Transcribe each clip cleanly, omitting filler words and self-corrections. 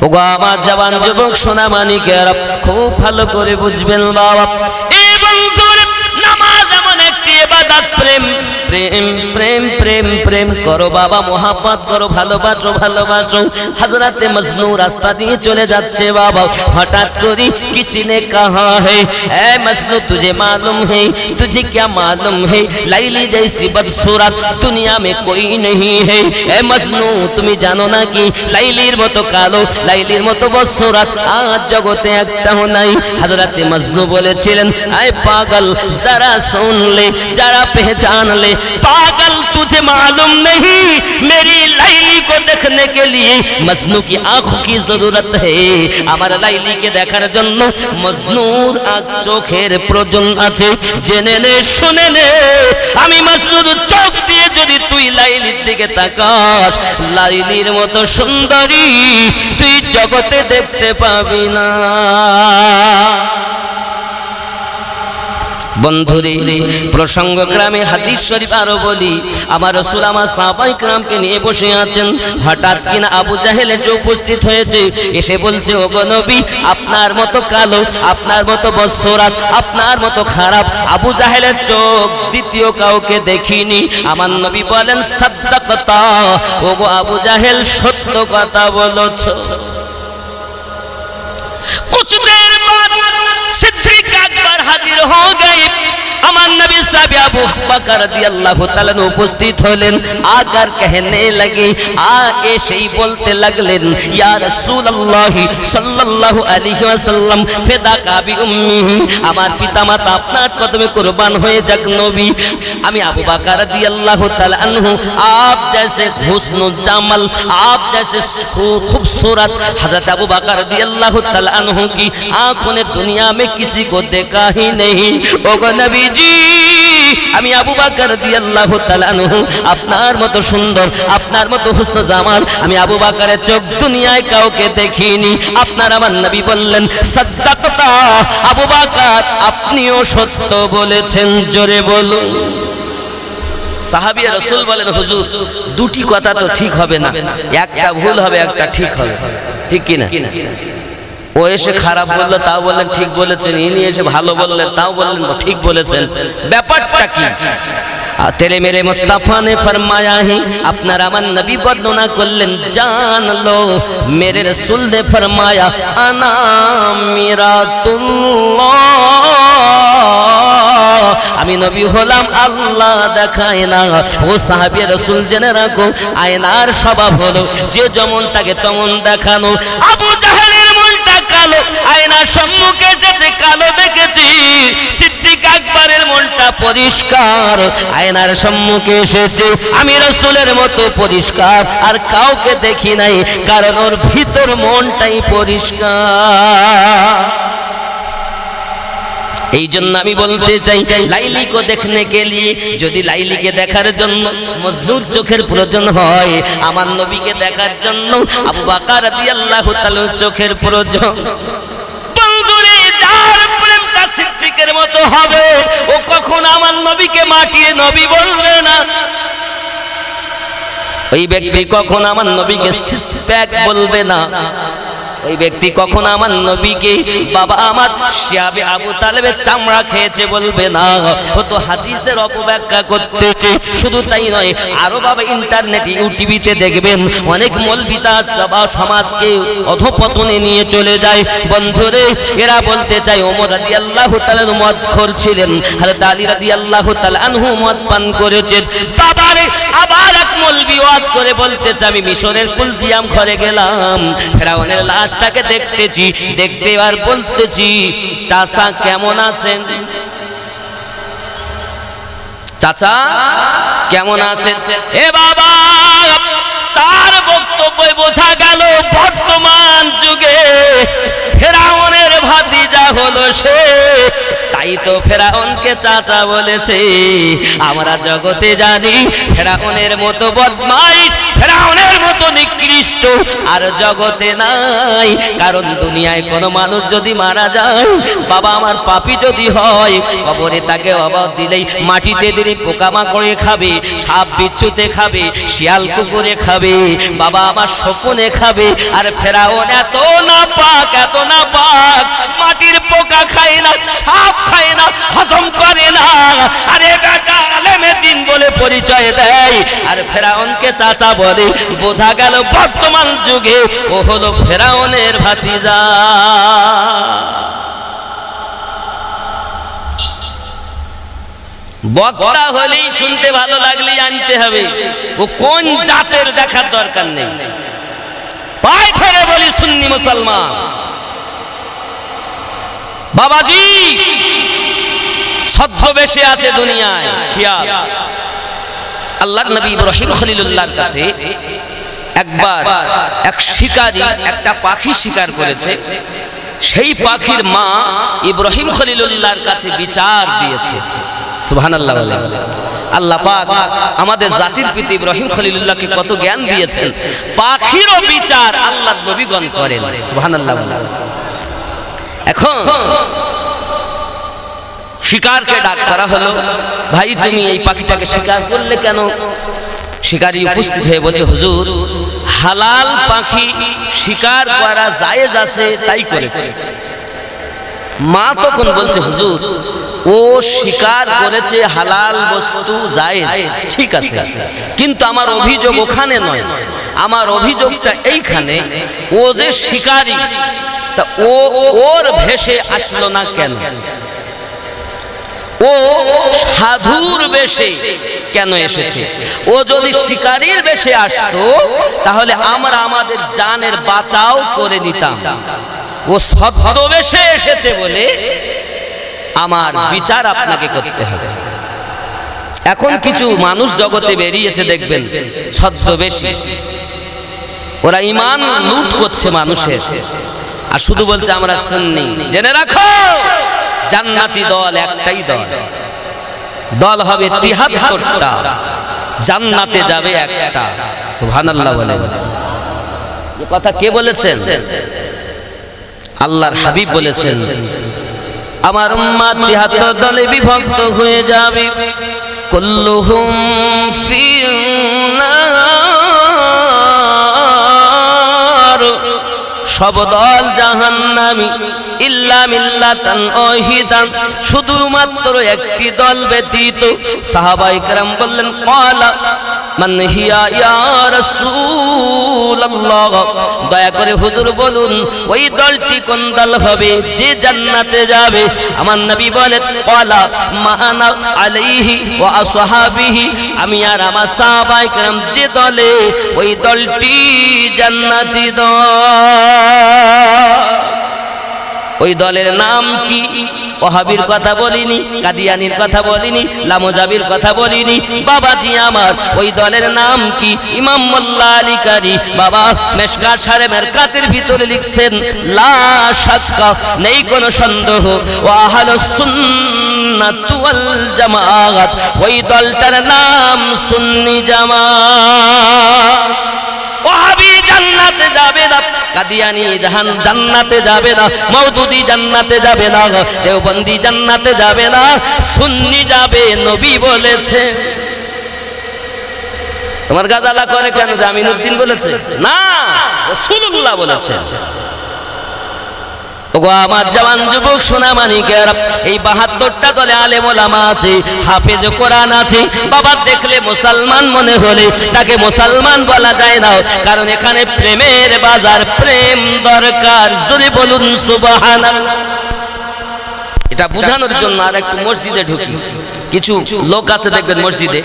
ওগো আমার জওয়ান যুবক সোনা মানিকেরা খুব ভালো করে বুঝবেন বাবা। এই বন্ধুরা, নামাজ এমন একটি ইবাদত, প্রেম প্রেম প্রেম প্রেম প্রেম করো বাবা, মোহাব্বত করো, ভালোবাসো ভালোবাসো। হযরতে মজনু রাস্তা দিয়ে চলে যাচ্ছে বাবা, হঠাৎ করে किसी ने कहा है ऐ मजनू तुझे मालूम है, तुझे क्या मालूम है लाइली जैसी बदसूरत दुनिया में कोई नहीं है। ऐ मजनू তুমি জানো না কি লাইলির মতো কালো, লাইলির মতো বদसूरत আজ জগতে একটাও নাই। হযরতে মজনু বলেছিলেন, আয় পাগল जरा सुन ले, जरा पहचान ले, पागल तुझे मालूम नहीं मेरी लाइली को देखने के लिए मजनू की आंखों की जरूरत है। हमारा लाइली के দেখার জন্য মজনুর চোখের প্রয়োজন আছে। জেনে নে শুনে নে, আমি মজনুর চোখ দিয়ে যদি তুই লাইলির দিকে তাকাস, লাইলির মতো সুন্দরী তুই জগতে দেখতে পাবি না। বন্ধুরে, প্রসঙ্গক্রমে হাদিস শরীফ আরো বলি, আমার রাসূল আমার সাহাবায়ে কেরামকে নিয়ে বসে আছেন, হঠাৎ কিনা আবু জাহেল এসে উপস্থিত হয়েছে। এসে বলছে, ওগো নবী, আপনার মতো কালো, আপনার মতো বদসুরত, আপনার মতো খারাপ আবু জাহেলের চোখ দ্বিতীয় কাউকে দেখিনি। আমার নবী বলেন, সাদ্দাকতা, ওগো আবু জাহেল সত্য কথা বলেছো। कुछ देर बाद सिद्दीक अकबर हाजिर हो गए। আমার নবী সাহেব আবু বকর রাদিয়াল্লাহু তাআলা উপস্থিত হলেন। আকার कहने लगे, এসেই বলতে লাগলেন, ইয়া রাসূলুল্লাহ সাল্লাল্লাহু আলাইহি ওয়াসাল্লাম ফিদাকা বিউম্মিহি, আমার পিতামাতা আপনার কদমে কুরবান হয়ে যাক নবী। আমি আবু বকর রাদিয়াল্লাহু তাআলা আনহু आप जैसे हुस्न जमाल, आप जैसे खूबसूरत हज़रत अबू बकर रदियल्लाहु ताला अन्हु की आँखों ने दुनिया में किसी को देखा ही नहीं। ओगो नबी जी, আমি আবু বকর রাদিয়াল্লাহু তাআলা আনহু আপনার মতো সুন্দর, আপনার মতো হুসন জামাল আমি আবু বকরের চোখ দুনিয়ায় কাউকে দেখিনি। আপনার আমার নবী বললেন, সাদ্দাকতা আবু বকর, আপনিও সত্য বলেছেন, জোরে বলুন। সাহাবী রাসূল বলেন, হুজুর দুটি কথা তো ঠিক হবে না, একটা ভুল হবে একটা ঠিক হবে, ঠিক কি না? ও এসে খারাপ বললো তাও বললেন ঠিক বলেছেন, ইনি এসে ভালো বললেন তাও বললেন ঠিক বলেছেন, ব্যাপারটা কি? तेरे मेरे मुस्तफा ने फरमाया है, अपना रामन नबी वर्णना करलें, जान लो मेरे रसूल ने फरमाया, अना मिरातुल्लाह, আমি নবী হলাম আল্লাহ দেখায় না। ও সাহাবী রাসূল জেনে রাখো, আয়নার স্বভাব হলো যে যেমন তাকে তেমন দেখানো। আবু জাহেলের মনটা কালো, আয়নার সম্মুখে যেতে কালো দেখেছি। সিদ্দিক আকবরের মনটা পরিষ্কার, আয়নার সম্মুখে এসেছে আমি রাসূলের মতো পরিষ্কার আর কাউকে দেখি নাই, কারণ ওর ভিতর মনটাই পরিষ্কার। এই জন্য আমি বলতে চাই, লাইলি को देखने के लिए, যদি লাইলিকে দেখার জন্য মজনুর চোখের প্রয়োজন হয়, আমার নবীকে দেখার জন্য আবু বকর রাদিয়াল্লাহু তাআলা চোখের প্রয়োজন। বন্ধুরে, যার প্রেমটা সিদ্দিকের মতো হবে, ও কখনো আমার নবীকে মাটিয়ে নবী বলবে না। ওই ব্যক্তি কখনো আমার নবীকে সিসপ্যাক বলবে না। ওই ব্যক্তি কখনো আমার নবীকে বাবা আমার শিয়াবে আবু তালেবের চামড়া খেয়েছে বলবে না। ও তো হাদিসের অপব্যাখ্যা করতেছে। শুধু তাই নয়, আরো বাবা ইন্টারনেট ইউটিভিতে দেখবেন অনেক মৌলবিতা সমাজকে অধপতনে নিয়ে চলে যায়। বন্ধুরে, এরা বলতে চায় ওমর রাদিয়াল্লাহু তাআলা মদখোর ছিলেন, হযরত আলী রাদিয়াল্লাহু তাআলা আনহু মদ পান করেছেন। বাবারে, আবার এক মৌলবি ওয়াজ করে বলতেছে, আমি মিশরের কুলজিয়াম ঘরে গেলাম, ফেরাউনের লাশ তাকে দেখতেছি, দেখতে আর বলতেছি, চাচা কেমন আছেন? চাচা কেমন আছেন? এ বাবা, তার বক্তব্যে বোঝা গেল বর্তমান যুগে ফেরাউনের ভাতিজা হলো সে। তাই তো ফেরাউনকে চাচা বলেছে। আমরা জগতে জানি ফেরাউনের মতো বদমাইশ, ফেরাউনের মতো নিকৃষ্ট নিকৃষ্ট আর জগতে নাই। কারণ দুনিয়ায় কোনো মানুষ যদি মারা যায়, বাবা আমার পাপী যদি হয়, কবরে তাকে বাবা দিলেই মাটিতে দিলে পোকামাকড়ে খাবে, সাপ বিচ্ছুতে খাবে, শিয়াল কুকুরে খাবে, বাবা আমার শকুনে খাবে। আর ফেরাউন এত নাপাক, এত নাপাক, মাটির পোকা খায় না, সাপ খায় না, হজম করে না। আরে বেটা আলেমে দিন বলে পরিচয় দেয়, আর ফেরাউনকে চাচা বলে। বোঝা গেল বর্তমান যুগে ও হলো ফেরাউনের ভাতিজা। বক্তা হলেই শুনতে ভালো লাগলেই আনতে হবে, ও কোন জাতের দেখার দরকার নেই। পায়ে ধরে বলি সুন্নি মুসলমান বাবাজি ছদ্মবেশে আছে দুনিয়ায় খেয়াল। আল্লাহর নবী ইব্রাহিম খলিলুল্লাহর কাছে একবার এক শিকারী একটা পাখি শিকার করেছে। সেই পাখির মা ইব্রাহিম খলিলুল্লাহর কাছে বিচার দিয়েছে। সুবহানাল্লাহ। আল্লাহ পাক আমাদের জাতির পিতা ইব্রাহিম খলিলুল্লাহকে কত জ্ঞান দিয়েছেন। পাখিরও বিচার আল্লাহর নবীগণ করেন। সুবহানাল্লাহ। এখন শিকারকে ডাক করা হলো, ভাই তুমি এই পাখিটাকে শিকার করলে কেন? শিকারী উপস্থিত হয়ে বলছে, হুজুর হালাল পাখি শিকার করা জায়েজ আছে তাই করেছে। মা তখন বলছে, হুজুর ও শিকার করেছে হালাল বস্তু জায়েজ, ঠিক আছে, কিন্তু আমার অভিযোগ ওখানে নয়, আমার অভিযোগটা এইখানে, ও যে শিকারী তা ওর ভেসে আসলো না কেন? ও সাধুর বেশে কেন এসেছে? ও যদি শিকারীর বেশে আসতো তাহলে আমরা আমাদের জানের বাঁচাও করে নিতাম। ও ছদ্মবেশে এসেছে বলে আমার বিচার আপনাকে করতে হবে। এখন কিছু মানুষ জগতে বেরিয়েছে দেখবেন ছদ্মবেশী, ওরা ঈমান লুট করছে মানুষের, আর শুধু বলছে আমরা সুন্নি। জেনে রাখো জান্নাতি দল একটাই দল, দল হবে ৭৩টা, জান্নাতে যাবে একটা। সুবহানাল্লাহ বলে। এই কথা কে বলেছেন? আল্লাহর হাবিব বলেছেন, আমার উম্মত ৭৩ দলে বিভক্ত হয়ে যাবে, কুল্লুহুম ফিন্নার, সব দল জাহান্নামী, ইল্লা মিল্লাতান ওয়াহিদান, শুধুমাত্র একটি দল ব্যতীত। সাহাবায়ে কেরাম বললেন, ক্বালা মান হিয়া ইয়া রাসূলুল্লাহ, দয়া করে হুজুর বলুন ওই দলটি কোন দল হবে যে জান্নাতে যাবে? আমার নবী বলেন, ক্বালা মা আনা আলাইহি ওয়া আসহাবিহি, আমি আর আমার সাহাবায়ে কেরাম যে দলে, ওই দলটি জান্নাতি দল। ওই দলের নাম কি? ওয়াহাবির কথা বলিনি, কাদিয়ানির কথা বলিনি, লামোজাবির কথা বলিনি, বাবাজি আমার ওই দলের নাম কি? ইমাম মোল্লা আলী কারি বাবা মেশকাত শারে মেরকাতের ভিতরে লিখছেন, লা শাক্কা, নেই কোনো সন্দেহ, ওয়া আহলুস সুন্নাত ওয়াল জামাআত, ওই দলটার নাম সুন্নি জামাত। ওয়াহাবি জান্নাতে যাবে না, কাদিয়ানি জান্নাতে যাবে না, মওদুদি জান্নাতে যাবে না, দেওবন্দি জান্নাতে যাবে না, সুন্নি যাবে। নবী বলেছে। তোমার গাদালা করে কেন? জামিনউদ্দিন বলেছে না, রাসূলুল্লাহ বলেছে। ওগো আমার জওয়ান যুবক সোনা মানিকের, এই ৭২টা দলে আলেম ওলামা আছে, হাফেজ কোরআন আছে। বাবা দেখলে মুসলমান মনে হলে তাকে মুসলমান বলা যায় না, কারণ এখানে প্রেমের বাজার, প্রেম দরকার। জোরে বলুন সুবহানাল্লাহ। এটা বোঝানোর জন্য আর একটু মসজিদে ঢুকি। কিছু লোক আছে দেখবেন মসজিদে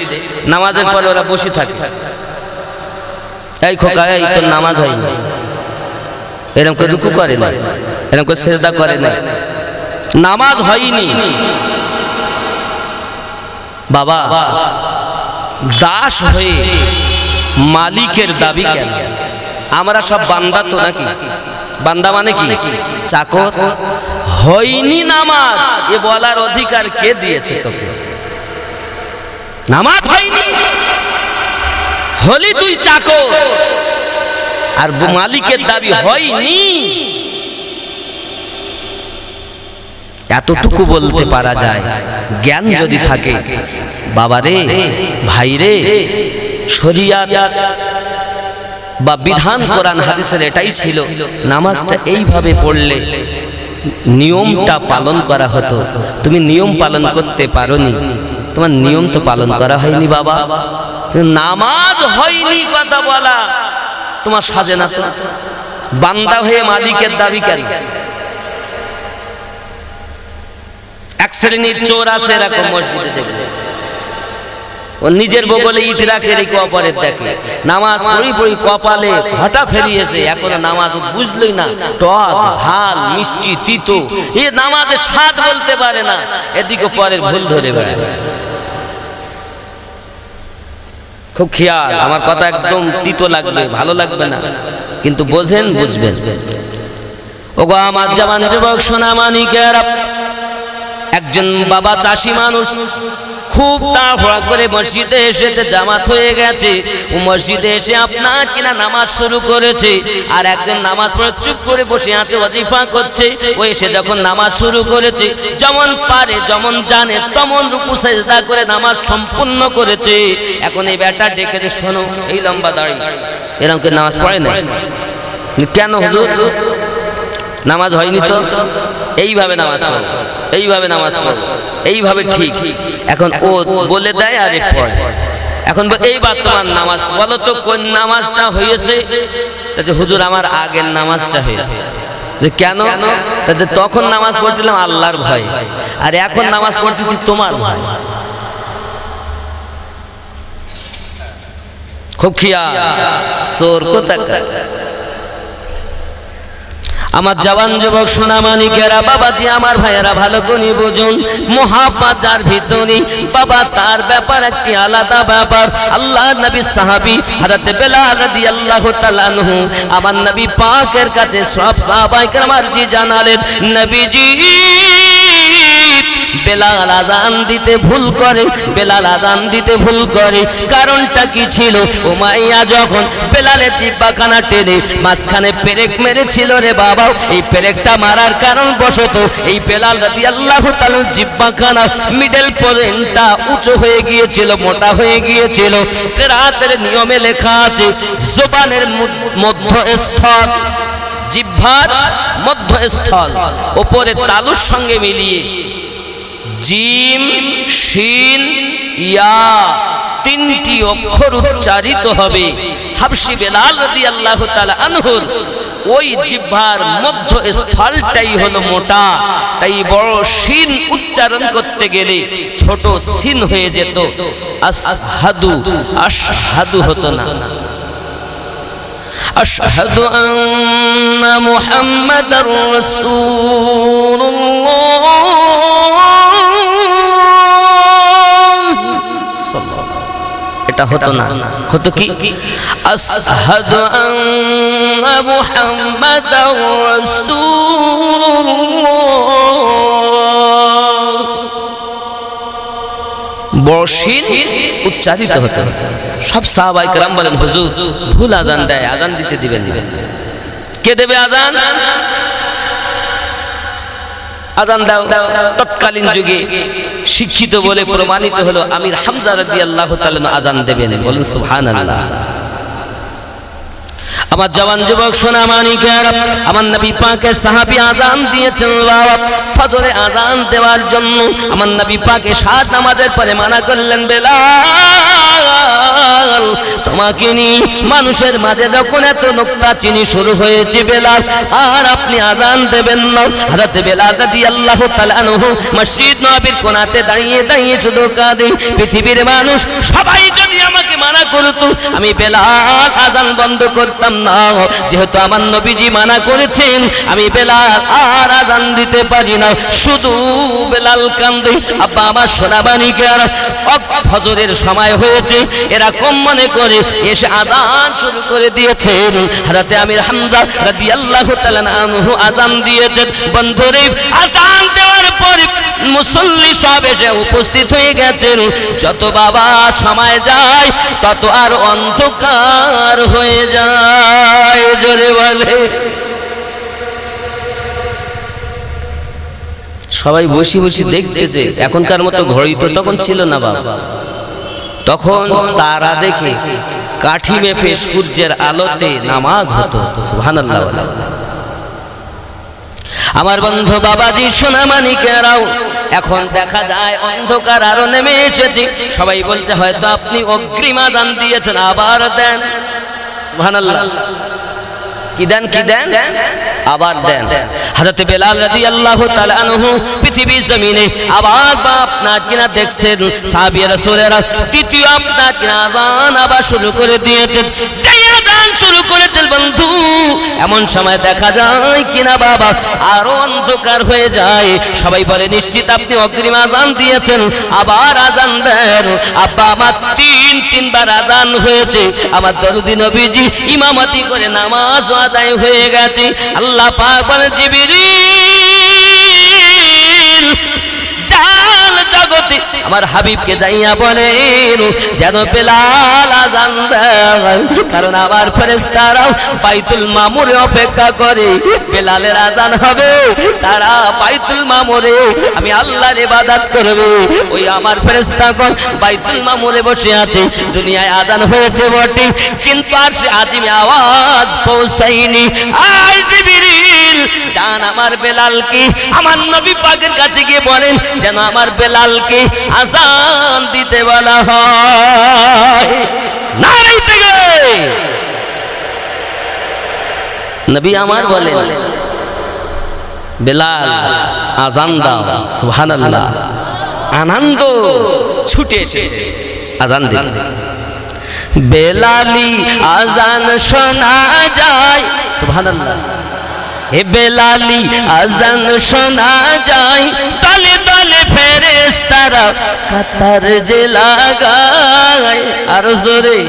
নামাজের পরে ওরা বসে থাকে, এই খোকা এই তোর নামাজ হয়নি, এরকম করে রুকু করে না, এরকম করে সিজদা করে না, নামাজ হয়নি। বাবা দাস হয়ে মালিকের দাবি কেন? আমরা সব বান্দা তো নাকি? বান্দা মানে কি? চাকর। হয়নি নামাজ এ বলার অধিকার কে দিয়েছে তোকে? নামাজ হয়নি, হলি তুই চাকর, আর মালিকের দাবি হয়নি, এতটুকু বলতে পারা যায়। জ্ঞান যদি থাকে, বাবা রে, ভাই রে, শরিয়াত বা বিধান কোরআন হাদিসের এটাই ছিল, নামাজটা এইভাবে পড়লে নিয়মটা পালন করা হতো। তুমি নিয়ম পালন করতে পারোনি, তোমার নিয়ম তো পালন করা হয়নি বাবা। নামাজ হয়নি কথা বলা তোমার সাজে না তো। বান্দা হয়ে মালিকের দাবি কেন? এক শ্রেণীর চোর আছে এরকম মসজিদে দেখবে, ও নিজের বগলে ইট রাখে রেখে অপরের দেখে, নামাজ পড়ি পড়ি কপালে ঘটা ফেরিয়েছে, এখনো নামাজ বুঝলই না, টক ঝাল মিষ্টি তিতো, এ নামাজের স্বাদ বলতে পারে না, এদিকে পরের ভুল ধরে বেড়ায়। খুব খেয়াল, আমার কথা একদম তিতো লাগবে, ভালো লাগবে না, কিন্তু বোঝেন, বুঝবেন। ওগো আমার জওয়ান যুবক সোনা মানিকেরা, একজন বাবা চাষি মানুষ খুব তাড়াহুড়া করে মসজিদে এসেছে, জামাত হয়ে গেছে, ও মসজিদে এসে আপনার কিনা নামাজ শুরু করেছে, আর একজন নামাজ পড়ে চুপ করে বসে আছে, ওয়াজিফা করছে। ও এসে যখন নামাজ শুরু করেছে, যেমন পারে যেমন জানে তেমন রুকু সিজদা করে নামাজ সম্পূর্ণ করেছে। এখন এই ব্যাটা ডেকে, শোনো, এই লম্বা দাড়ি এরকম করে নামাজ পড়ে না কেন হুজুর? নামাজ হয়নি তো, এইভাবে নামাজ পড়ো, এইভাবে নামাজ পড়ো, এইভাবে ঠিক। এখন ও বলে দেয় আর পড়ে। এখন এইবার তোমার নামাজ বলো তো কোন নামাজটা হয়েছে? তাতে হুজুর আমার আগের নামাজটা হয়েছে। যে কেন? তাতে তখন নামাজ পড়ছিলাম আল্লাহর ভয়, আর এখন নামাজ পড়তেছি তোমার ভয়। খুব খেয়াল, চোর কোথাকার। আমার জওয়ান যুবক সোনা মানিকেরা, বাবাজি আমার ভাইয়েরা, ভালো করে বুঝুন, মুহাব্বত যার ভিতরে বাবা, তার ব্যাপার একটি আলাদা ব্যাপার। আল্লাহ নবী সাহাবী হযরত বেলাল রাদিয়াল্লাহু তাআলা আনহু আমার নবী পাকের কাছে সব সাহাবায়ে কেরাম আরজি জানালেন, নবীজি বেলাল আযান দিতে ভুল করে, বেলাল আযান দিতে ভুল করে, কারণটা কি ছিল? উমাইয়া যখন বেলালের জিহ্বাখানা টেনে মাঝখানে পেরেক মেরেছিল রে বাবা, এই পেরেকটা মারার কারণ বশত এই বেলাল রাদিয়াল্লাহু তাআলার জিহ্বাখানা মিডল পয়েন্টটা উঁচু হয়ে গিয়েছিল, মোটা হয়ে গিয়েছিল। কেরাতের নিয়মে লেখা আছে, জবানের মধ্যস্থল, জিহ্বার মধ্যস্থল উপরে তালুর সঙ্গে মিলিয়ে জিম শিন ইয়া তিনটি অক্ষর উচ্চারিত হবে। হাবশী বেলাল রাদিয়াল্লাহু তাআলা আনহুর ওই জিহ্বার মধ্যস্থলটাই হলো মোটা, তাই বড় শিন উচ্চারণ করতে গেলে ছোট শিন হয়ে যেত, আশহাদু আশহাদু হতো না। আশহাদু আন্না মুহাম্মাদার রাসূলুল্লাহ, এটা হতো না, হতো কি? আশহাদু আন্না মুহাম্মাদার রাসূলুল্লাহ, বর্ষিন উচ্চারিত হতো। সব সাহাবায়ে কেরাম বলেন, হুজুর ভুল আযান দেয়, আযান দিতে দিবেন। কে দেবে আযান? আযান দাও। তৎকালীন যুগে শিক্ষিত বলে প্রমাণিত হলো আমির হামজা রাদিয়াল্লাহু তাআলা আযান দেবেন। বলুন সুবহানাল্লাহ। আমার জওয়ান যুবক সোনা মানিকেরা, আমার নবী পাকের সাহাবী আযান দিয়েছেন বাবা, ফজরে আযান দেওয়ার জন্য আমার নবী পাকে সাত নামাজের পরে মানা করলেন, বেলাল তোমাকে নিয়ে মানুষের মাঝে যখন এত নোক্তা চিনি শুরু হয়েছে বেলাল, আর আপনি আযান দেবেন না। হযরত বেলাল রাদিয়াল্লাহু তাআলা আনহু মসজিদ নববীর কোণাতে দাঁড়িয়ে দাঁড়িয়ে শুধু কাঁদে, পৃথিবীর মানুষ সবাই যদি আমাকে মানা করত, আমি বেলাল আযান বন্ধ করতাম না, যেহেতু আমার নবীজি মানা করেছেন, আমি বেলাল আর আযান দিতে পারি না। শুধু বেলাল কান্দে। আব্বা আমার সোনা মানিকেরা, ফজরের সময় হয়েছে এরকম মনে করে এসে আযান শুরু করে দিয়েছেন। হযরত আমির হামজা রাদিয়াল্লাহু তাআলা আনহু আযান দিয়েছেন। বন্ধুরে, আযান দেওয়ার পরে মুসল্লি সব এসে উপস্থিত হয়ে গেছেন। যত বাবা সময় যায় তত আর অন্ধকার হয়ে যায়। জোরে বলে। সবাই বসে বসে দেখতেছে। এখনকার মতো ঘড়ি তো তখন ছিল না বাবা। তখন তারা দেখে কাঠি মেপে সূর্যের আলোতে নামাজ হতো। সুবহানাল্লাহ। আমার বন্ধু বাবাজি সোনামানিকেরাও, এখন দেখা যায় অন্ধকার আরো নেমে এসেছে। সবাই বলছে হয়তো আপনি অগ্রিম আযান দিয়েছেন, আবার দেন। সুবহানাল্লাহ। কি দেন? কি দেন? আবার দেন। হযরত বেলাল রাদিয়াল্লাহু তাআলা আনহু পৃথিবীর জমিনে আবার আপনার কিনা দেখছেন সাহাবী রাসূলেরা তৃতীয় আপনার কিনা আযান আবার শুরু করে দিয়েছেন। যেই আযান শুরু করেছেন বন্ধু, এমন সময় দেখা যায় কিনা বাবা আরো অন্ধকার হয়ে যায়। সবাই বলে নিশ্চিত আপনি অগ্রিম আযান দিয়েছেন, আবার আযান দেন। আব্বা আমার তিনবার আযান হয়েছে। আমার দরদি নবীজি ইমামতি করে নামাজ আদায় হয়ে গেছে। আল্লাহ পাক বলেন জিবরিল জাল জগতে আমার হাবিবকে যাইয়া বলেন যেন বেলাল আযান দেয়, কারণ আমার ফেরেশতারাও বাইতুল মামুরে অপেক্ষা করে। বেলালের আযান হবে, তারা বাইতুল মামুরে আমি আল্লাহর ইবাদত করবে। ওই আমার ফেরেশতাগণ বাইতুল মামুরে বসে আছে। দুনিয়ায় আযান হয়েছে বটে, কিন্তু আর সে আজিমে আওয়াজ পৌঁছায়নি। আয় জিবরিল জান আমার বেলালকে আমার নবী পাকের কাছে গিয়ে বলেন যেন আমার বেলালকে আযান দিতে বলা হয়। নারে তাকবীর। নবী আমার বলেন বেলাল আযান দাও। সুবহানাল্লাহ। আনন্দ ছুটে এসেছে, আযান দিল। বেলালি আযান শোনা যায়। সুবহানাল্লাহ। হে বেলালি আযান শোনা যায়, তলে তলে ফেরেশতারা কাতার যে লাগায়। আর জোরে।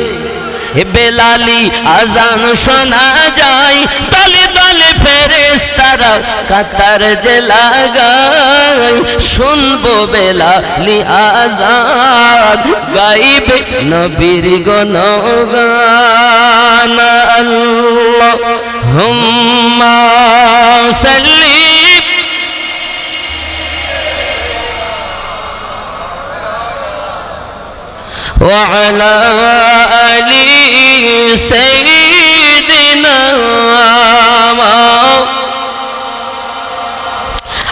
হে বেলালি আযান শোনা যায়, তলে তলে ফেরেশতারা কাতার যে লাগায়। শুনবো বেলালি আযান, গাইবে নবীর গুণগান। আল্লাহুম্মা সাল্লি ওয়া আলা আলি সাইয়্যিদিনা।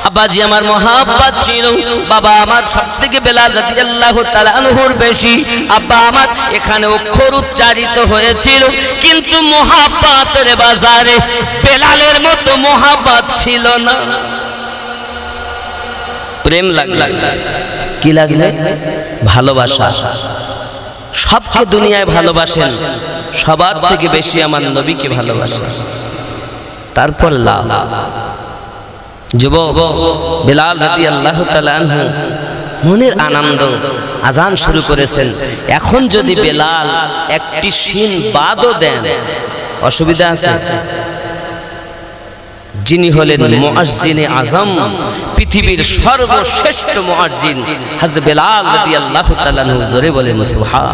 আব্বাজি আমার মহাব্বত ছিল, বাবা আমার সবথেকে বেলাল রাদিয়াল্লাহু তাআলা আনহুর বেশি। আব্বা আমার এখানে অক্ষর উচ্চারিত হয়েছিল, কিন্তু মহাব্বতের বাজারে বেলালের মতো মহাব্বত ছিল না। প্রেম লাগলো। কি লাগলো? ভালোবাসা। সবকে দুনিয়ায় ভালোবাসেন, সবার থেকে বেশি আমার নবীকে ভালোবাসেন। তারপর লাভ। যুবক বেলাল রাদিয়াল্লাহু তাআলা আনহু মনের আনন্দ আযান শুরু করেছেন। এখন যদি বেলাল একটি শিন বাদও দেন অসুবিধা আছে? যিনি হলেন মুয়াজ্জিনে আযম, পৃথিবীর সর্বশ্রেষ্ঠ মুয়াজ্জিন হযরত বেলাল রাদিয়াল্লাহু তাআলা আনহু। জোরে বলেন সুবহান।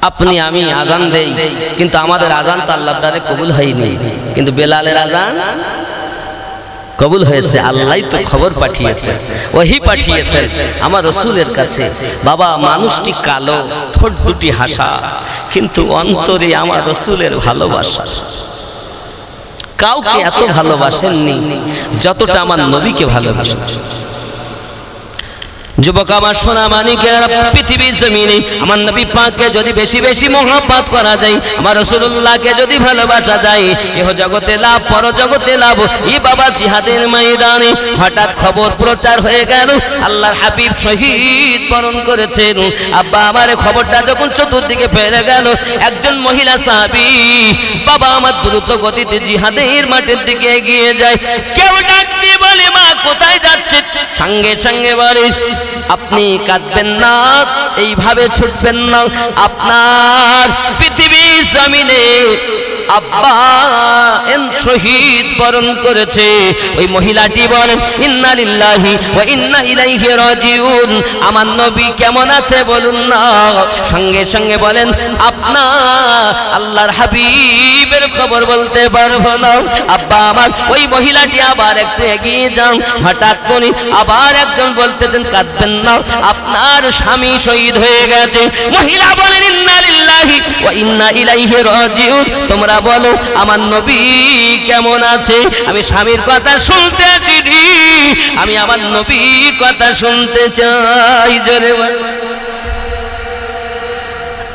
আপনি আমি আযান দেই, কিন্তু আমাদের আযান তো আল্লাহর দ্বারে কবুল হয়নি, কিন্তু বেলালের আযান কবুল হয়েছে। আল্লাহই তো খবর পাঠিয়েছেন, ওহী পাঠিয়েছেন আমার রাসূলের কাছে। বাবা মানুষটি কালো, ঠোঁট দুটি হাসা, কিন্তু অন্তরে আমার রাসূলের ভালোবাসা। কাউকে এত ভালোবাসেননি যতটা আমার নবীকে ভালোবাসেন। যুবক আমার সোনা মানিকেরা, পৃথিবীর জমিনে আমার নবী পাককে যদি বেশি বেশি মহব্বত করা যায়, আমার রাসূলুল্লাহকে যদি ভালোবাসা যায়, ইহ জগতে লাভ পর জগতে লাভ। ই বাবা জিহাদের ময়দানে হঠাৎ খবর প্রচার হয়ে গেল আল্লাহর হাবিব শহীদ বরণ করেছেন। আব্বা আমার খবরটা যখন চতুর্দিকে ফেলে গেল, একজন মহিলা সাহাবী বাবা আমার দ্রুত গতিতে জিহাদের মাঠের দিকে এগিয়ে যায়। কেউ ডাক দিয়ে বলে মা কোথায় যাচ্ছে? সঙ্গে সঙ্গে বলে আপনি কাঁদবেন না, এইভাবে ছুটবেন না। আপনার পৃথিবীর জমিনে আব্বা শহীদ বরণ করেছে। ওই মহিলাটি বলেন ইন্না লিল্লাহি ওয়া ইন্না ইলাইহি রাজিউন। আমার নবী কেমন আছে বলুন না। সঙ্গে সঙ্গে বলেন আপনার আল্লাহর হাবিবের খবর বলতে পারবো না। আব্বা আমার ওই মহিলাটি আবার একটু এগিয়ে যান। হঠাৎ করে আবার একজন বলতেছেন কাঁদবেন না, আপনার স্বামী শহীদ হয়ে গেছে। মহিলা বলেন ইন্না লিল্লাহি ওয়া ইন্না ইলাইহি রাজিউন। তোমরা বলো আমার নবী কেমন আছে। আমি স্বামীর কথা শুনতে চিনি, আমি আমার নবী কথা শুনতে চাই। জোরে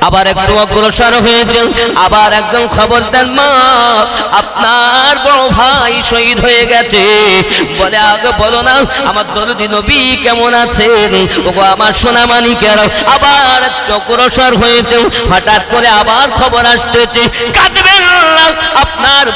আবার একটু অগ্রসর হয়েছে। আবার একজন খবর দেন মা আপনার বড় ভাই শহীদ হয়ে গেছে। বলে আগে বলো না আমার দরদি নবী কেমন আছেন। ওগো আমার সোনা মানিকেরা। আবার একটু অগ্রসর হয়েছে। হঠাৎ করে আবার খবর আসতেছে কাঁদবেন না, আপনার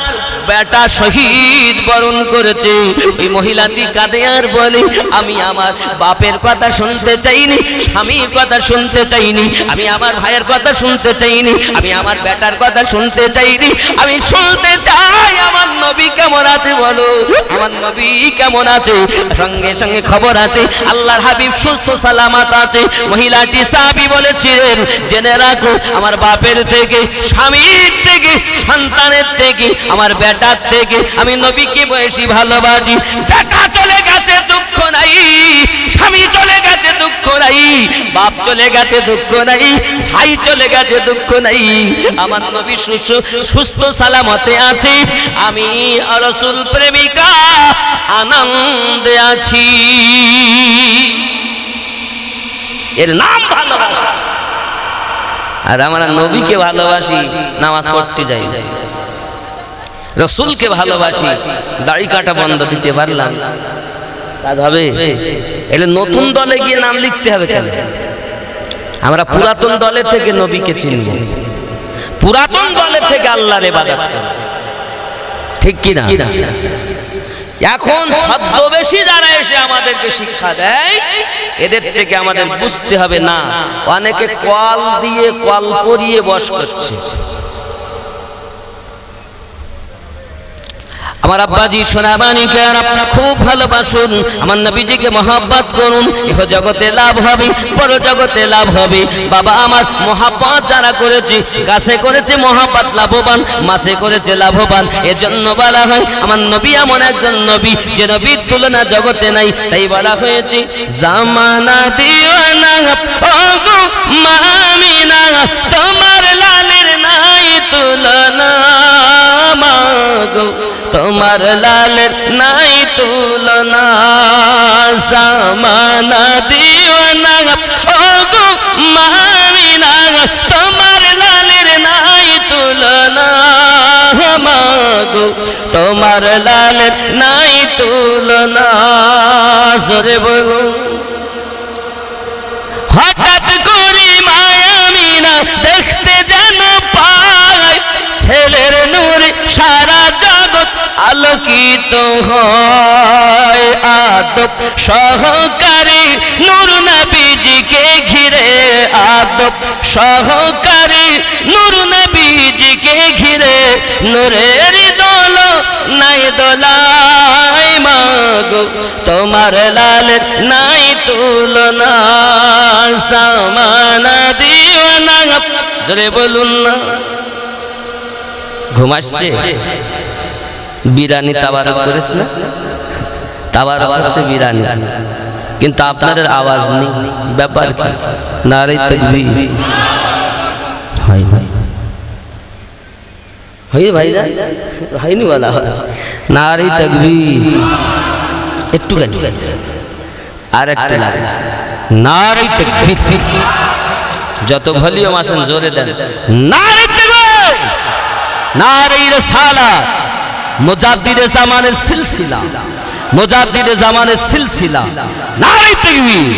বেটা শহীদ বরণ করেছে। ওই মহিলাটি কাঁদে আর বলে আমি আমার বাপের কথা শুনতে চাইনি, স্বামীর কথা শুনতে চাইনি, আমি আমার ভাইয়ের কথা শুনতে চাইনি, আমি আমার বেটার কথা শুনতে চাইনি, আমি শুনতে চাই আমার নবী কেমন আছে। বলো আমার নবী কেমন আছে। সঙ্গে সঙ্গে খবর আছে আল্লাহর হাবিব সুস্থ সালামত আছে। মহিলাটি সাহাবী বলেছিলেন জেনে রাখো আমার বাপের থেকে, স্বামীর থেকে, সন্তানের থেকে, আমার বেটার থেকে আমি নবীকে বেশি ভালোবাসি। বেটা চলে গেছে দুঃখ নাই, স্বামী চলে গেছে দুঃখ নাই, বাপ চলে গেছে দুঃখ নাই, ভাই চলে গেছে দুঃখ নাই, আমার নবী সুস্থ সালামতে আছে। আমি রাসূল প্রেমিকা আনন্দে আছি। এর নাম ভালোবাসা। আর আমরা নবীকে ভালোবাসি, নামাজ পড়তে যাই, রাসূলকে ভালোবাসি, দাড়ি কাটা বন্ধ দিতে পারলাম, কাজ হবে? এলে নতুন দলে গিয়ে নাম লিখতে হবে কেন? আমরা পুরাতন দলে থেকে নবীকে চিনব, পুরাতন দলে থেকে আল্লাহর ইবাদত করব, ঠিক কি না? এখন ছদ্মবেশী যারা এসে আমাদেরকে শিক্ষা দেয় এদের থেকে আমাদের বুঝতে হবে না অনেকে কল দিয়ে কল করিয়ে বস করছে। আমার আব্বাজি সোনা মানিকেরা খুব ভালোবাসুন, আমার নবীজিকে মহব্বত করুন, ইহ জগতে লাভ হবে, পর জগতে লাভ হবে। বাবা আমার মহব্বত যারা করেছে, গাছে করেছে মহব্বত লাভবান, মাছে করেছে লাভবান। এজন্য বলা হয় আমার নবী এমন একজন নবী যে নবীর তুলনা জগতে নাই। তাই বলা হয়েছে জামানা দিওয়ানা ওগো মামিনা, তোমার লালের নাই তুলনা, মাগো তোমার লালের নাই তুলনা। জামানা দিওয়ানা ওগো মামিনা, তোমার লালের নাই তুলনা, মাগো তোমার লালের নাই তুলনা। জোরে বলো। হঠাৎ করে মায়ামিনা দেখতে যেন পায়, ছেলের নূরে সারা জগৎ আলোকিত হয়। আদব সহকারী নূর নবীজিকে ঘিরে, আদব সহকারী নূর নবীজিকে ঘিরে, নূরের দোলো নাই দোলায়, মাগো তোমার লালের নাই তুলনা। জামানা দিওয়ানা, জোরে বলুন না। ঘুমাচ্ছে বিরানি তাবারক করেছে না, তাবারক হচ্ছে বিরানি, কিন্তু আপনাদের আওয়াজ নেই, ব্যাপার কি? নারে তাকবীর হয় হয় ভাইজান, হয়নি বলা হয় নারে তাকবীর। একটু গালি আর একটা লাগে নারে তাকবীর। যত ভলিউম আছেন জোরে দেন নারে তাকবীর, নারে রিসালাত, মুজাদ্দিদে জামানের সিলসিলা, মুজাদ্দিদে জামানের সিলসিলা, নারে তাকবীর।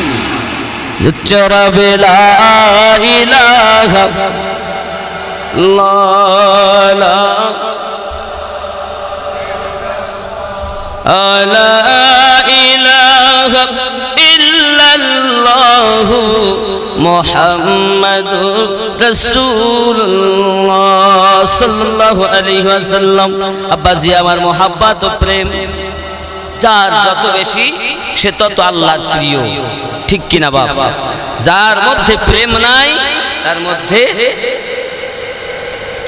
উচ্চারবে লা ইলাহা ইল্লাল্লাহ, লা ইলাহা ইল্লাল্লাহু মুহাম্মাদুর রাসূলুল্লাহ সাল্লাল্লাহু আলাইহি ওয়াসাল্লাম। আব্বাজি আমার মোহাব্বত ও প্রেম যার যত বেশি সে তত আল্লাহর প্রিয়, ঠিক কিনা বাবা? যার মধ্যে প্রেম নাই তার মধ্যে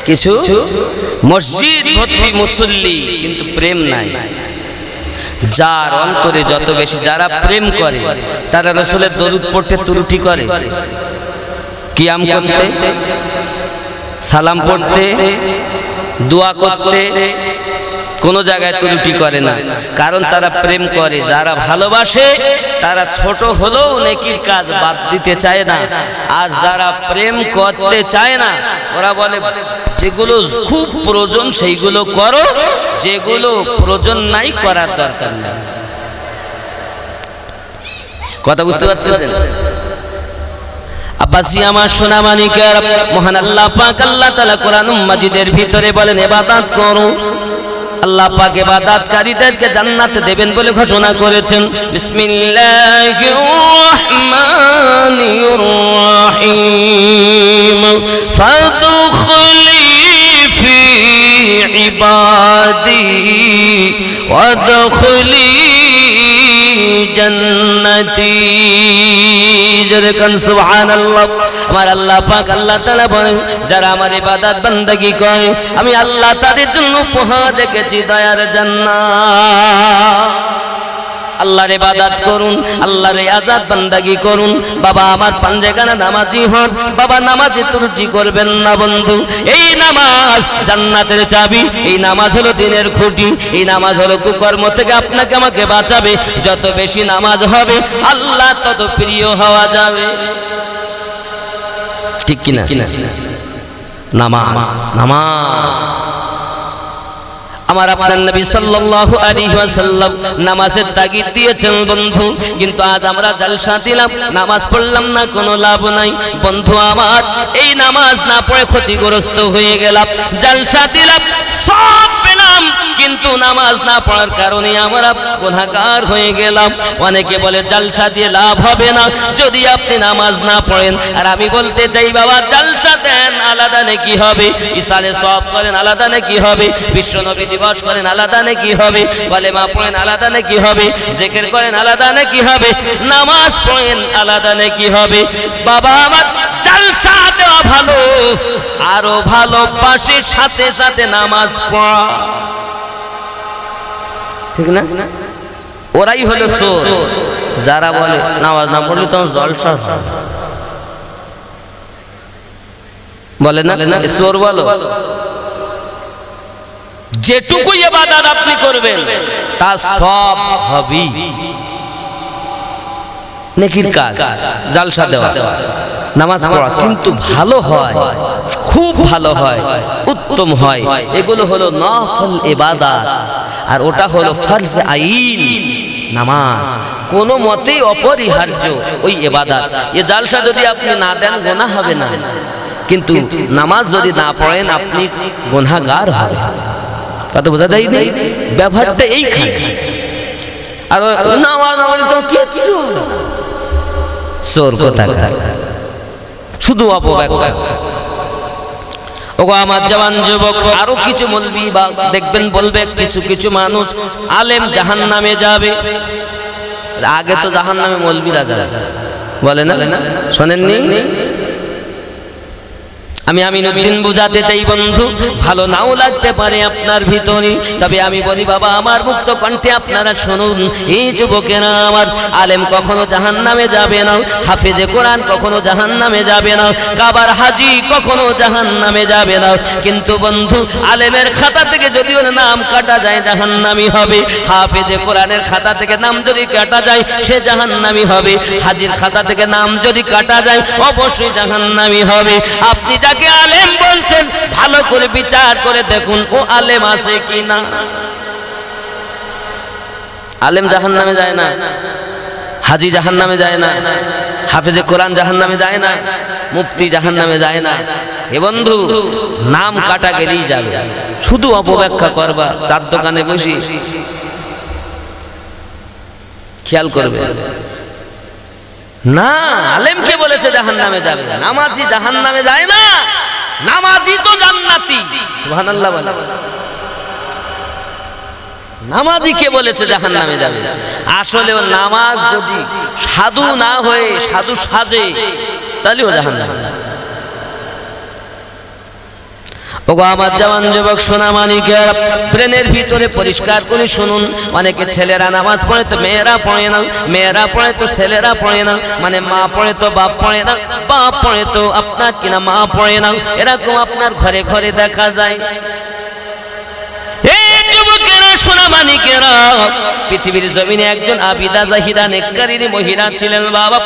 কিছু মসজিদ ভর্তি মুসল্লি কিন্তু প্রেম নাই। যার অন্তরে যত বেশি, যারা প্রেম করে তারা রাসূলের দরুদ পড়তে ত্রুটি করে, কিয়াম করতে, সালাম পড়তে, দোয়া করতে কোনো জায়গায় ত্রুটি করে না, কারণ তারা প্রেম করে। যারা ভালোবাসে তারা ছোট হলেও নেকির কাজ বাদ দিতে চায় না। আর যারা প্রেম করতে চায় না ওরা বলে যেগুলো খুব প্রয়োজন সেইগুলো করো, যেগুলো প্রয়োজন নাই করার দরকার নেই। কথা বুঝতে পারতেছেন? আব্বাসি আমার সোনা মানিকের, মহান আল্লাহ পাক আল্লাহ তাআলা কোরআন মাজিদের ভিতরে বলেন ইবাদত করো। আল্লাহ পাক ইবাদতকারীদেরকে জান্নাতে দেবেন বলে ঘোষণা করেছেন। বিসমিল্লাহির রহমানির রহিম ফাদখুলি ফি ইবাদি ওয়াদখুলি জান্নাতি। যেরকম সুবহানাল্লাহ। আমার আল্লাহ পাক আল্লাহ তাআলা বলেন যারা আমার ইবাদত বান্দাগি করে আমি আল্লাহ তাদের জন্য উপহার রেখেছি দয়ার জান্নাত। আল্লাহর ইবাদত করুন, আল্লাহর আযাদ বান্দাগি করুন। বাবা আমার পাঞ্জেগানা নামাজি হন, বাবা নামাজে ত্রুটি করবেন না বন্ধু। এই নামাজ জান্নাতের চাবি, এই নামাজ হলো দিনের খুঁটি, এই নামাজ হলো কুকর্ম থেকে আপনাকে আমাকে বাঁচাবে। যত বেশি নামাজ হবে আল্লাহ তত প্রিয় হওয়া যাবে, ঠিক কিনা? নামাজ নামাজ আমার আপনার নবী সাল্লাল্লাহু আলাইহি ওয়াসাল্লাম নামাজের তাগিদ দিয়েছেন বন্ধু, কিন্তু আজ আমরা জলসা দিলাম, নামাজ পড়লাম না, কোনো লাভ নাই বন্ধু আমার। এই নামাজ না পড়ে ক্ষতিগ্রস্ত হয়ে গেলাম, জলসা দিলাম সব পেলাম, কিন্তু নামাজ না পড়ার কারণে আমরা গুনাহগার হয়ে গেলাম। অনেকে বলে জলসা দিয়ে লাভ হবে না যদি আপনি নামাজ না পড়েন। আর আমি বলতে চাই বাবা, জলসা দেন আলাদা নেকি হবে, ইসালে সওয়াব করেন আলাদা নেকি হবে, বিশ্বনবী দিবস করেন আলাদা নেকি হবে, কলেমা পড়েন আলাদা নেকি হবে, জিকির করেন আলাদা নেকি হবে, নামাজ পড়েন আলাদা নেকি হবে। বাবা আমার জলসা দেওয়া ভালো, আরো ভালো পাশে সাথে সাথে নামাজ পড়া, ঠিক না? ওরাই হলো চোর যারা বলে নামাজ না পড়লে তোমার জলসা বলে না, চোর বলো। যেটুকু ইবাদত আপনি করবেন তা সব হবে নেকির কাজ, জলসা দেওয়া, নামাজ পড়া কিন্তু ভালো হয়, খুব ভালো হয়, উত্তম হয়। এগুলো হলো নফল ইবাদত, আর ওটা হলো ফরজ আইন নামাজ, কোনো মতেই অপরিহার্য ওই ইবাদত। এই জলসা যদি আপনি না দেন গুনাহ হবে না, কিন্তু নামাজ যদি না পড়েন আপনি গুনাহগার হবেন। কথা বোঝা যায় না? ব্যাপারটা এইখানে। আর নামাজ পড়লে তো কিচ্ছু চোর কোথাকার, শুধু অপব্যাখ্যা। ওগো আমার জওয়ান যুবক, আরো কিছু মৌলবি বা দেখবেন বলবে কিছু কিছু মানুষ আলেম জাহান্নামে যাবে। আগে তো জাহান্নামে মৌলবিরা যাবে বলে না, শোনেননি? আমি আমিনুদ্দিন বুঝাতে চাই বন্ধু, ভালো নাও লাগতে পারে আপনার ভিতরে, তবে আমি বলি বাবা আমার মুক্ত কণ্ঠে আপনারা শুনুন। এই যুবকেরা আমার, আলেম কখনো জাহান্নামে যাবে না, হাফেজে কোরআন কখনো জাহান্নামে যাবে না, কাবার হাজি কখনো জাহান্নামে যাবে না। কিন্তু বন্ধু আলেমের খাতা থেকে যদি ওর নাম কাটা যায় জাহান্নামী হবে, হাফেজে কোরআনের খাতা থেকে নাম যদি কাটা যায় সে জাহান্নামী হবে, হাজির খাতা থেকে নাম যদি কাটা যায় অবশ্যই জাহান্নামী হবে। আপনি আলেম বলছেন ভালো করে বিচার করে দেখুন ও আলেম আছে কিনা। আলেম জাহান্নামে যায় না, হাজি জাহান্নামে যায় না, হাফেজে কোরআন জাহান্নামে যায় না, মুফতি জাহান্নামে যায় না। এ বন্ধু নাম কাটা গেলেই যাবে, শুধু অপব্যাখ্যা করবা, চার দোকানে বসি। খেয়াল করবে না, আলেম কে বলেছে জাহান্নামে যাবে? নামাজি জাহান্নামে যায় না, নামাজি তো জান্নাতি। সুবহানাল্লাহ বলে। নামাজি কে বলেছে জাহান্নামে যাবে? আসলে ও নামাজ যদি সাধু না হয়ে সাধু সাজে তাহলে ও জাহান্নামে। ওগো আমার জওয়ান যুবক সোনা মানিকের, ব্রেনের ভিতরে পরিষ্কার করে শুনুন। অনেকে ছেলেরা নামাজ পড়ে তো মেয়েরা পড়ে না, মেয়েরা পড়ে তো ছেলেরা পড়ে না, মানে মা পড়ে তো বাপ পড়ে না, বাপ পড়ে তো আপনার কিনা মা পড়ে না, এরকম আপনার ঘরে ঘরে দেখা যায়। সোনা মানিকেরা, পৃথিবীর জমিনে একজন আবিদা জাহিদা নেককারী মহিলা ছিলেন বাবা।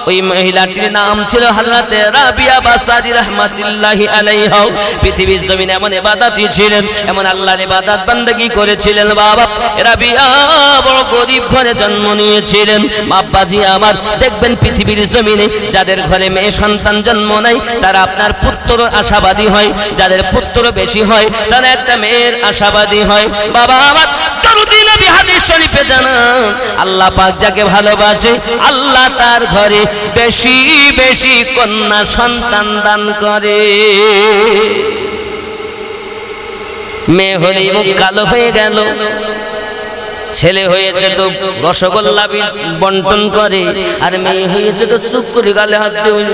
ওই মহিলাটির নাম ছিল হযরতে রাবিয়া বাসারি রাহমাতুল্লাহি আলাইহা। পৃথিবীর জমিনে এমন ইবাদতী ছিলেন, এমন আল্লাহর ইবাদত বান্দেগী করেছিলেন বাবা। রাবিয়া বড় গরিব ঘরে জন্ম নিয়েছিলেন। বাবাজি আমার, দেখবেন পৃথিবীর জমিনে যাদের ঘরে মেয়ে সন্তান জন্ম নেয় তারা আপনার পুত্র আশাবাদী হয়, যাদের পুত্র বেশি হয় তারা একটা মেয়ের আশাবাদী হয়। বাবা আমার, দরুদি নবী হাদিস শরীফে জানান, আল্লাহ পাক যাকে ভালোবাসে আল্লাহ তার ঘরে বেশি বেশি কন্যা সন্তান দান করে। মেয়ে হলেই মুখ কালো হয়ে গেল, ছেলে হয়েছে তো রসগোল্লা বন্টন করে, আর মেয়ে হয়েছে তো চুপ করে গালে হাত দিয়ে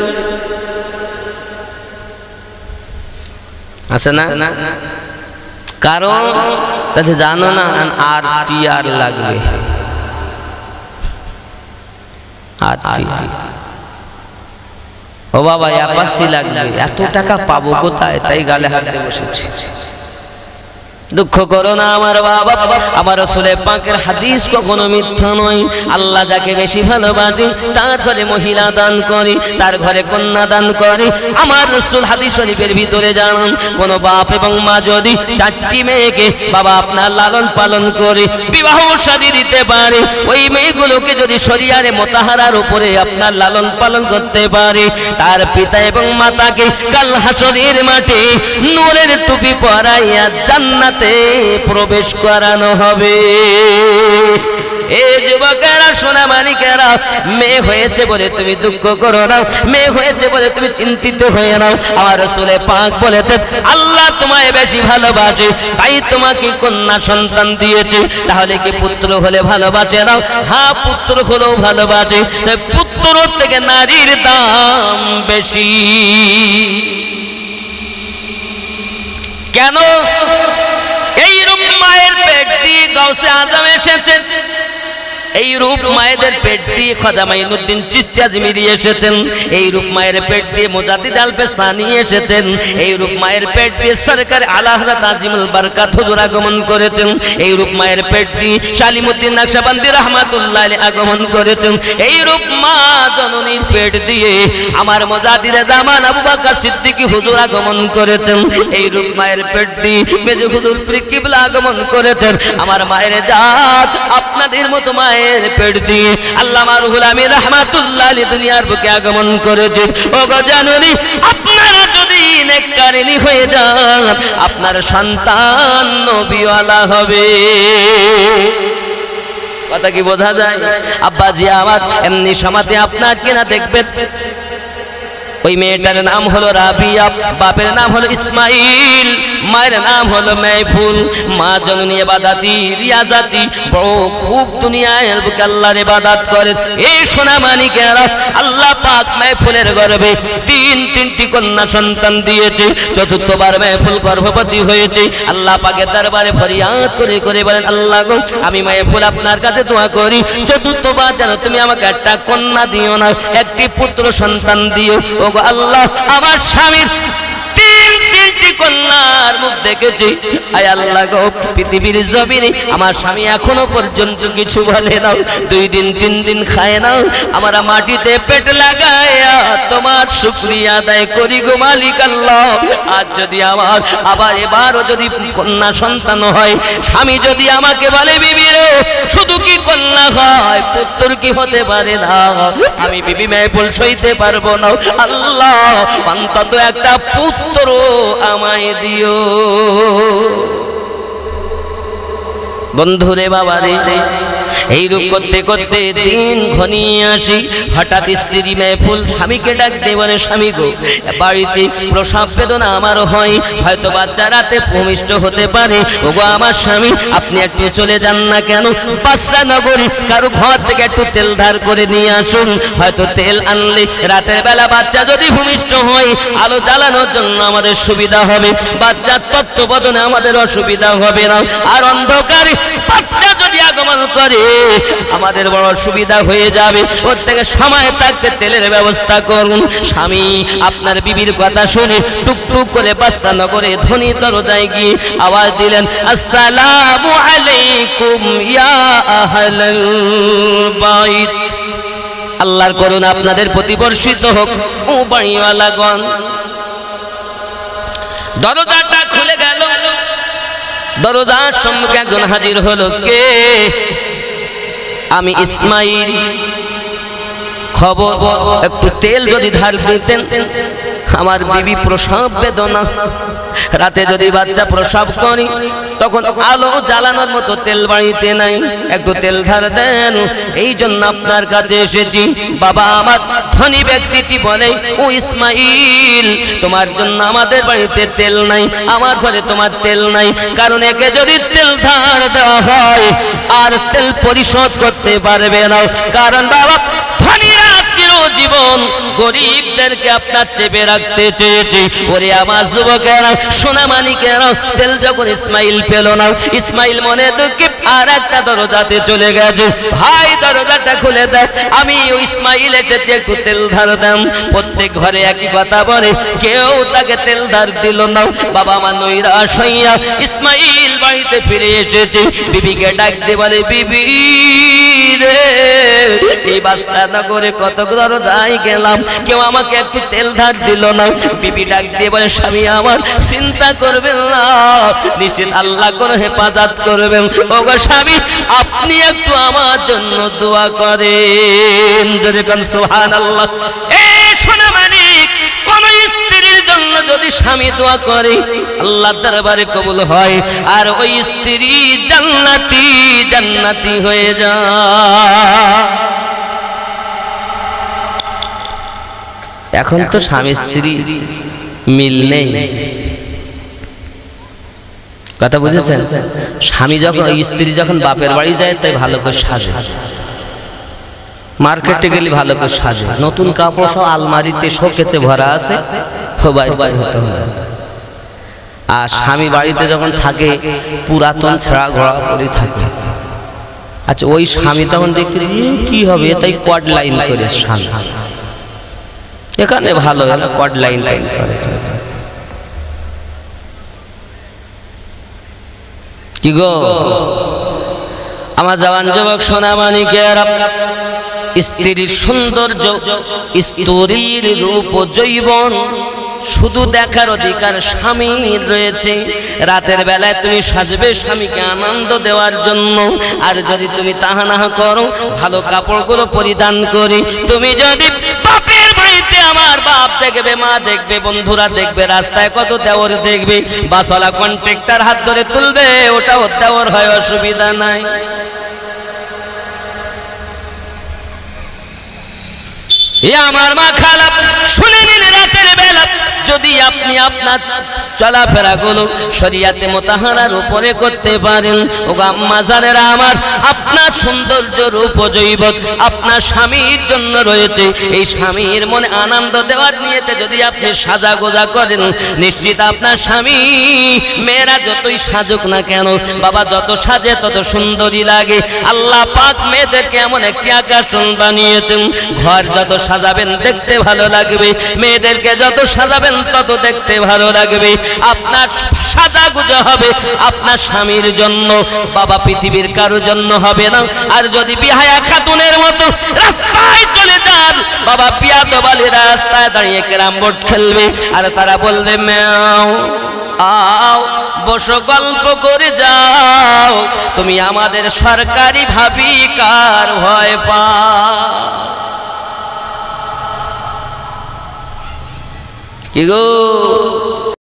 আছে না। কারণ তাতে জানো না আর টিআর লাগবে, ও বাবা অ্যাপাসি লাগবে, এত টাকা পাবো কোথায়, তাই গালে হাত দিয়ে বসেছি। দুঃখ করো না আমার বাবা, আমার রাসূলের পাকের হাদিস কখনো মিথ্যা নয়। আল্লাহ যাকে বেশি ভালোবাসে তার ঘরে মহিলা দান করে, তার ঘরে কন্যা দান করে। আমার রাসূল হাদিস শরীফের ভিতরে জানান, কোন বাপ এবং মা যদি চারটি মেয়েকে বাবা আপনার লালন পালন করে বিবাহ শাদী দিতে পারে, ওই মেয়েগুলোকে যদি শরিয়ারে মোতাহারার উপরে আপনার লালন পালন করতে পারে, তার পিতা এবং মাতাকে কাল হাসরের মাঠে নূরের টুপি পরাইয়া জান্নাত প্রবেশ করানো হবে। এ যুবকেরা সোনা মানিকেরা, মেয়ে হয়েছে বলে তুমি দুঃখ করো না, মেয়ে হয়েছে বলে তুমি চিন্তিত হয়ে নাও। আমার রাসূল পাক বলেছেন আল্লাহ তোমায় বেশি ভালোবাসে তাই তোমাকে কন্যা সন্তান দিয়েছে। তাহলে কি পুত্র হলে ভালোবাসে না? হ্যাঁ, পুত্র হলেও ভালোবাসে, পুত্র থেকে নারীর দাম বেশি। কেন? এই রূপ মায়ের পেট দিয়ে গাউসে আজম এসেছেন, এই রূপ মায়েদের পেট দিয়ে খাজা মাইনুদ্দিন চিশতি আজমিরি এসেছেন, এই রূপ মায়ের পেট দিয়ে মুজাদ্দিদ আলপে সানি এসেছেন, এই রূপ মায়ের পেট দিয়ে সরকার আলা হযরত আজিমুল বারকাত হুজুর আগমন করেছেন, এই রূপ মায়ের পেট দিয়ে সালিমউদ্দিন নকশবন্দি রাহমাতুল্লাহ আলাইহি আগমন করেছেন, এই রূপ মা জননীর পেট দিয়ে আমার মুজাদ্দিদে জামান আবু বকর সিদ্দিকী হুজুর আগমন করেছেন, এই রূপ মায়ের পেট দিয়ে মেজে হুজুর পীর কিবলা আগমন করেছেন। আমার মায়ের জাত আপনাদের মতো মায়ের পেট দিয়ে আল্লামা রুহুল আমিন রাহমাতুল্লাহ আলাইহি দুনিয়ার বুকে আগমন করেছে। ওগো জাননী, আপনারা যদি নেককারিনী হয়ে যান আপনার সন্তান নবীওয়ালা হবে। কথা কি বোঝা যায়? আব্বাজি আমার, এমনি সমাতে আপনার কিনা দেখবেন ওই মেয়েটার নাম হলো রাবিয়া, বাপের নাম হলো ইসমাইল, মায়ের নাম হলো মাহফুল। মা জননী ইবাদতি রিয়াজাতি বড় খুব দুনিয়ায় বুকে আল্লাহর ইবাদত করেন। এই সোনা মানিকেরা, আল্লাহ পাক মাহফুলের গর্ভে তিনটি কন্যা সন্তান দিয়েছে। চতুর্থবার মাহফুল গর্ভবতী হয়েছে। আল্লাহ পাকের দরবারে ফরিয়াদ করে করে বলেন, আল্লাহ গো, আমি মাহফুল আপনার কাছে দোয়া করি চতুর্থবার যেন তুমি আমাকে একটা কন্যা দিও না, একটি পুত্র সন্তান দিও। ওগো আল্লাহ, আমার স্বামীর তিনটি কন্যার মুখ দেখেছি, আয় আল্লাহ গো, পৃথিবীর জমিনে আমার স্বামী এখনো পর্যন্ত কিছু বলে না, 2 দিন 3 দিন খায় না, আমরা মাটিতে পেট লাগায়া তোমার শুকরিয়া আদায় করি গো মালিক আল্লাহ। আজ যদি আমার আবার এবারও যদি কন্যা সন্তান হয়, স্বামী যদি আমাকে বলে বিবি রে শুধু কি কন্যা হয়, পুত্র কি হতে পারে না, আমি বিবি মাহফুল সইতে পারবো না, আল্লাহ অন্তত একটা পুত্র আমায় দিও। বন্ধুরে বাবা রে, এইরূপ করতে করতে দিন ঘনিয়ে আসি। হঠাৎ স্ত্রী মেহফুল স্বামীকে ডাক দিয়ে বলে, স্বামী গো, বাড়িতে প্রসব বেদনা আমার হয়, হয়তো বাচ্চা রাতে ভূমিষ্ঠ হতে পারে। ওগো আমার স্বামী, আপনি একটু চলে যান না কেন, বাচ্চা নগরী কারো ঘর থেকে একটু তেল ধার করে নিয়ে আসুন। হয়তো তেল আনলে রাতের বেলা বাচ্চা যদি ভূমিষ্ঠ হয়, আলো জ্বালানোর জন্য আমাদের সুবিধা হবে, বাচ্চার তত্ত্বাবধানে আমাদের অসুবিধা হবে না। আর অন্ধকারে বাচ্চা যদি আগমন করে আমাদের বড় সুবিধা হয়ে যাবে। ওর থেকে সময় থাকতে তেলের ব্যবস্থা করুন। স্বামী আপনার বিবির কথা শুনে টুকটুক করে বাচ্চা নগরে ধনী দরজায় গিয়ে আওয়াজ দিলেন, আসসালামু আলাইকুম ইয়া আহলাল বাইত। আল্লাহর করুণা আপনাদের প্রতি বর্ষিত হোক ও বাড়িওয়ালাগণ। দরজাটা খুলে গেল, দরজার সম্মুখে একজন হাজির হলো। কে? আমি ইসমাইল। খবর, একটু তেল যদি ধার দিতেন, আমার বিবি প্রসব বেদনা, রাতে যদি বাচ্চা প্রসব করি তখন আলো জ্বালানোর মতো তেল বাড়িতে নাই, একটু তেল ধার দেন, এই জন্য আপনার কাছে এসেছি। বাবা আমার ধনী ব্যক্তিটি বলে, ও ইসমাইল, তোমার জন্য আমাদের বাড়িতে তেল নাই, আমার ঘরে তোমার তেল নাই, কারণ একে যদি তেল ধার দেওয়া হয় আর তেল পরিশোধ করতে পারবে না। কারণ বাবা ধনীরা চিরজীবন গরিবদেরকে আপনার চেপে রাখতে চেয়েছে। ওরে আমার যুবকেরা, সোনামানিকেরা, তেল যখন ইসমাইল পেল না, ইসমাইল মনে দুঃখে আর একটা দরজাতে চলে গেছে। ভাই দরজাটা খুলে দেয়, আমি ইসমাইল এসেছি, একটু তেল ধার দেন। প্রত্যেক ঘরে একই কথা বলে, কেউ তাকে তেল ধার দিল না। বাবা আমার নৈরাশ হইয়া ইসমাইল বাড়িতে ফিরে এসেছে। বিবিকে ডাক দিয়ে বলে, বিবি রে, এই বাচ্চা নগরে কত দরজায় গেলাম, কেউ আমাকে একটু তেল ধার দিল না। বিবি ডাক দিয়ে বলে, স্বামী আমার, চিন্তা করবেন না, নিশ্চিত আল্লাহ কোন হেফাজত করবেন। ওগো স্বামী, আপনি একটু আমার জন্য দোয়া করেন। যদি কোন সুবহানাল্লাহ। এই সোনা মানিক, কোন স্ত্রীর জন্য যদি স্বামী দোয়া করে আল্লাহর দরবারে কবুল হয়, আর ওই স্ত্রী জান্নাতি জান্নাতি হয়ে যায়। এখন তো স্বামী স্ত্রী মিল নেই, কথা বুঝেছেন? স্বামী যখন, স্ত্রী যখন বাপের বাড়ি যায় তাই ভালো করে সাজে, মার্কেটে গেলে ভালো করে সাজে, নতুন কাপড় সব আলমারিতে শোকেসে ভরা আছে, আর স্বামী বাড়িতে যখন থাকে পুরাতন ছেঁড়া ঘোড়া পরে থাকে। আচ্ছা, ওই স্বামী তখন দেখতে কি হবে, তাই কড লাইন করে স্বামী এখানে ভালো হলো, কড লাইন লাইন করে। কি গো আমার জওয়ান যুবক সোনা মানিকেরা, স্ত্রীর সৌন্দর্য, স্ত্রীর রূপ যৌবন শুধু দেখার অধিকার স্বামীর রয়েছে। রাতের বেলায় তুমি সাজবে স্বামীকে আনন্দ দেওয়ার জন্য, আর যদি তুমি তাহা না করো, ভালো কাপড়গুলো পরিধান করি, তুমি যদি বাপের বাড়িতে, আমার বাপ দেখবে, মা দেখবে, বন্ধুরা দেখবে, রাস্তায় কত দেওর দেখবে, বাসওয়ালা কন্ট্রাক্টর হাত ধরে তুলবে, ওটাও দেওর হয়, অসুবিধা নাই। এ আমার মা খালা, শুনে নিন, রাতের বেলা যদি আপনি আপনার চলাফেরাগুলো শরিয়াতে মুতাহারার উপরে করতে পারেন, ও আম্মা জানেরা আমার, আপনার সৌন্দর্য রূপ জৈবত আপনার স্বামীর জন্য রয়েছে। এই স্বামীর মনে আনন্দ দেওয়ার নিয়তে যদি আপনি সাজা গোজা করেন, নিশ্চিত আপনার স্বামী, মেয়েরা যতই সাজুক না কেন বাবা, যত সাজে তত সুন্দরী লাগে। আল্লাহ পাক মেয়েদেরকে এমন একটি আকর্ষণ বানিয়েছেন, ঘর যত সাজাবেন দেখতে ভালো লাগবে, মেয়েদেরকে যত সাজাবেন তত দেখতে ভালো লাগবে। আপনার সাজাগুজা হবে আপনার স্বামীর জন্য বাবা, পৃথিবীর কারোর জন্য হবে না। আর যদি বিহায়া খাতুনের মতো রাস্তায় চলে যান বাবা, বিয়াদবালি রাস্তায় দাঁড়িয়ে ক্যারাম বোর্ড খেলবে, আর তারা বলবে ম্যাও আও বসো গল্প করে যাও, তুমি আমাদের সরকারি ভাবি কার ভয় পা। কি গো